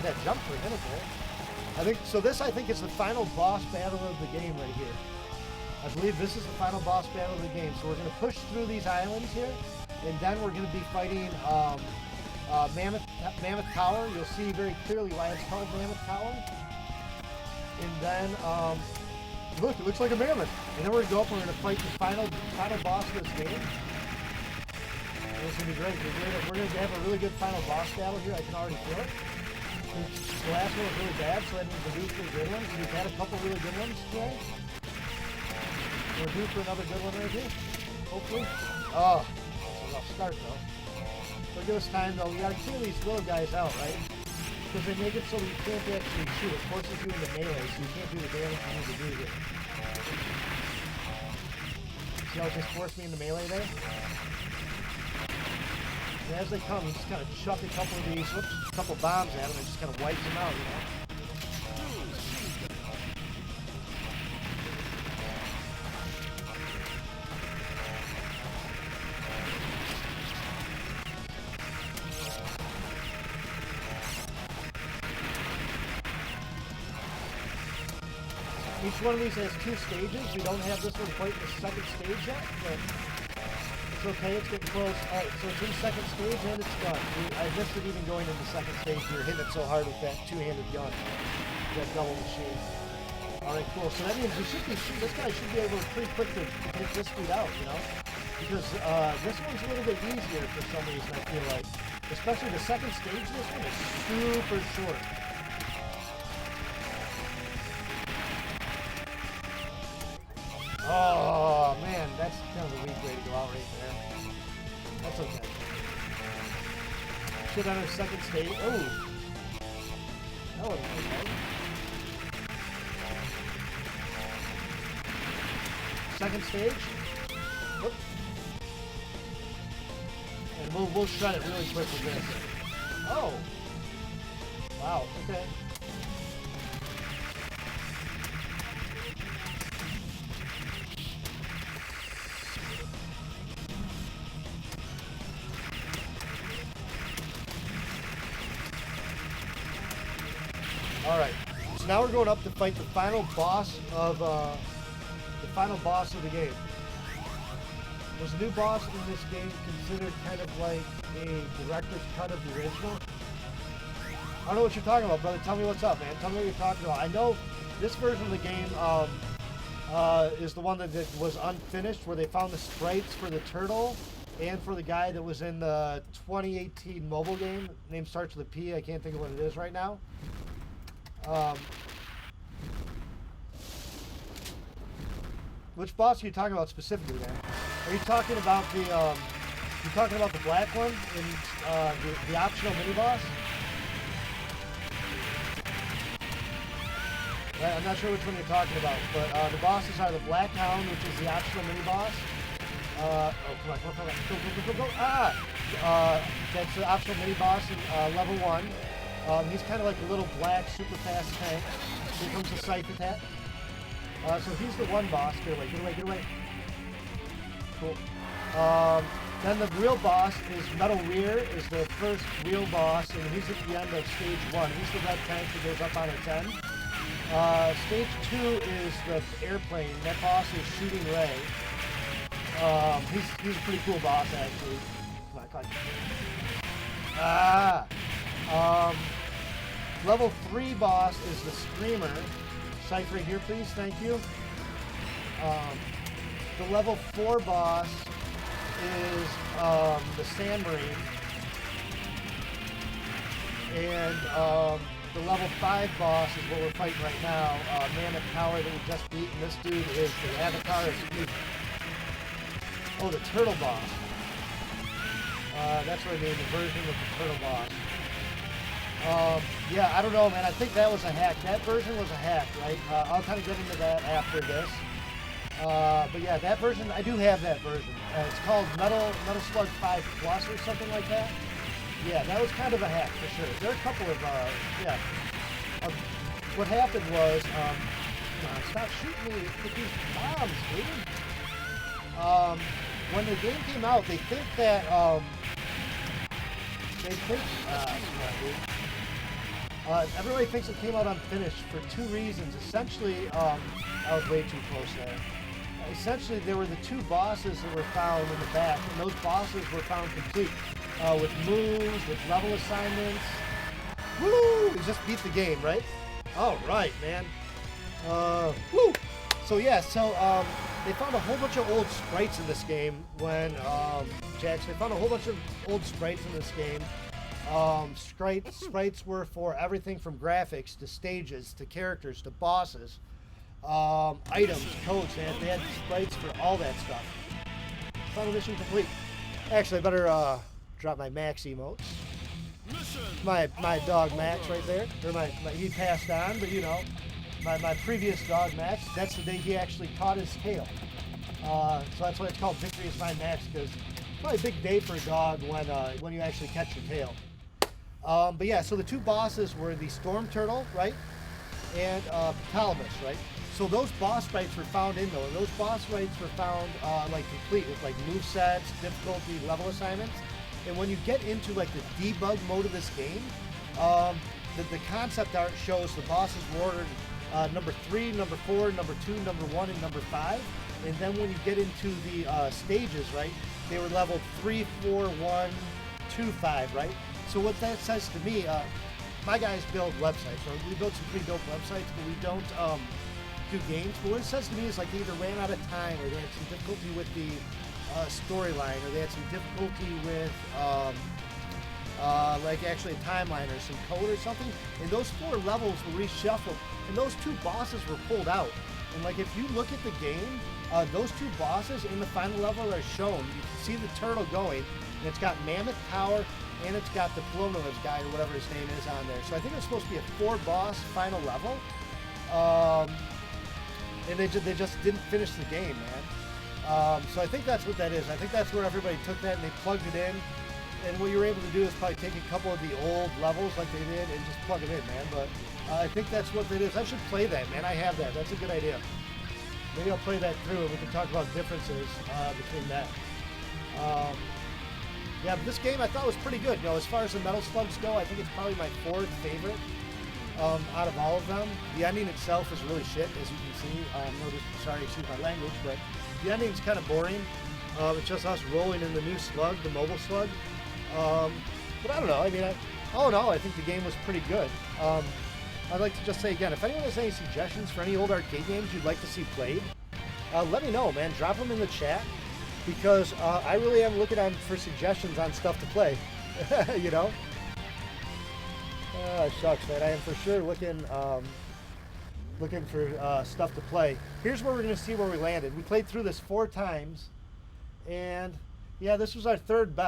that jump for a minute there. I think so. This, I think, is the final boss battle of the game right here. I believe this is the final boss battle of the game. So we're going to push through these islands here, and then we're going to be fighting Mamoth Tower. You'll see very clearly why it's called Mamoth Tower. And then, look, it looks like a mammoth. And then we're going to go up and we're going to fight the final boss of this game. And it's going to be great. We're going to have a really good final boss battle here. I can already feel it. The last one was really bad, so that means we're due for a good one. So we've had a couple really good ones today. We're due for another good one right here, hopefully. Oh, that's a rough start though. But give us time though. We gotta clear these little guys out, right? Because they make it so you can't actually shoot. It forces you into melee, so you can't do the damage you need to do here. See how it just forced me into melee there? And as they come, you just kind of chuck a couple of these, a couple bombs at them, and just kind of wipes them out, you know? Each one of these has 2 stages. We don't have this one quite in the second stage yet, but it's okay. It's getting close. All right, so it's in second stage and it's done. I missed it even going into second stage. We were hitting it so hard with that 2-handed gun, that double machine. All right, cool. So that means we should be. This guy should be able to pretty quick to take this dude out, you know, because this one's a little bit easier for some reason. I feel like, especially the second stage. This one is super short. Oh, man, that's kind of a weak way to go out right there. That's okay. Should enter second stage. Oh! That wasn't okay. Second stage. Whoop. And we'll shred it really quick with this. Oh! Wow, okay. Alright, so now we're going up to fight the final boss of the game. Was the new boss in this game considered kind of like a director's cut of the original? I don't know what you're talking about, brother. Tell me what's up, man. Tell me what you're talking about. I know this version of the game is the one that was unfinished, where they found the sprites for the turtle and for the guy that was in the 2018 mobile game. Name starts with a P. I can't think of what it is right now. Which boss are you talking about specifically, man? Are you talking about the black one in the optional mini boss? Right, I'm not sure which one you're talking about, but the bosses are the Black Hound, which is the optional mini boss. Oh, come on, go! Ah! That's the optional mini boss in level 1. He's kind of like a little black, super fast tank. Here comes the scythe attack. So he's the one boss. Get away. Cool. Then the real boss is Metal Rear, is the first real boss, and he's at the end of stage 1. He's the red tank that goes up on its end. Stage 2 is the airplane. That boss is Shooting Ray. He's a pretty cool boss, actually. Come on. Level 3 boss is the Screamer. Scythe right here, please. Thank you. The level 4 boss is the Sand Marine. And the level 5 boss is what we're fighting right now. Mamoth Tower that we just beat. And this dude is the Avatar. Oh, the Turtle boss. That's what I mean, the version of the Turtle boss. Yeah, I don't know, man. I think that was a hack. That version was a hack, right? I'll kind of get into that after this. But yeah, that version, I do have that version. It's called Metal Slug 5 Plus or something like that. Yeah, that was kind of a hack for sure. There are a couple of, what happened was, stop shooting me with these bombs, dude. When the game came out, they think that, Everybody thinks it came out unfinished for two reasons. Essentially, I was way too close there. Essentially, there were the two bosses that were found in the back, and those bosses were found complete with moves, with level assignments. Woo! We just beat the game, right? All right, man. Woo! So yeah, they found a whole bunch of old sprites in this game when Jax. They found a whole bunch of old sprites in this game. Sprites were for everything from graphics to stages to characters to bosses, items, codes. They had sprites for all that stuff. Final mission complete. Actually, I better drop my Max emotes. My dog Max right there. Or he passed on, but you know, my previous dog Max. That's the day he actually caught his tail. So that's why it's called Victory is My Max, because it's probably a big day for a dog when you actually catch your tail. But yeah, so the two bosses were the Storm Turtle, right, and Ptolemy, right? So those boss sprites were found in though, and those boss sprites were found like complete with like movesets, difficulty, level assignments. And when you get into like the debug mode of this game, the concept art shows the bosses were ordered number 3, number 4, number 2, number 1, and number 5. And then when you get into the stages, right, they were leveled 3, 4, 1, 2, 5, right? So what that says to me, my guys build websites, right? We build some pretty dope websites, but we don't do games. But what it says to me is like they either ran out of time, or they had some difficulty with the storyline, or they had some difficulty with like actually a timeline or some code or something. And those 4 levels were reshuffled, and those 2 bosses were pulled out. And like if you look at the game, those 2 bosses in the final level are shown. You can see the turtle going, and it's got Mamoth Tower, and it's got the Plonovis guy, or whatever his name is, on there. So I think it's supposed to be a 4-boss final level. And they just didn't finish the game, man. So I think that's what that is. I think that's where everybody took that and they plugged it in. And what you were able to do is probably take a couple of the old levels like they did and just plug it in, man. But I think that's what it is. I should play that, man. I have that. That's a good idea. Maybe I'll play that through and we can talk about differences between that. Yeah, but this game I thought was pretty good. You know, as far as the Metal Slugs go, I think it's probably my 4th favorite out of all of them. The ending itself is really shit, as you can see. Sorry, excuse my language, but the ending's kind of boring. It's just us rolling in the new slug, the mobile slug. But I don't know. I mean, all in all, I think the game was pretty good. I'd like to just say again, if anyone has any suggestions for any old arcade games you'd like to see played, let me know, man. Drop them in the chat, because I really am looking for suggestions on stuff to play. You know? Shucks, man. I am for sure looking for stuff to play. Here's where we're going to see where we landed. We played through this 4 times, and yeah, this was our 3rd best.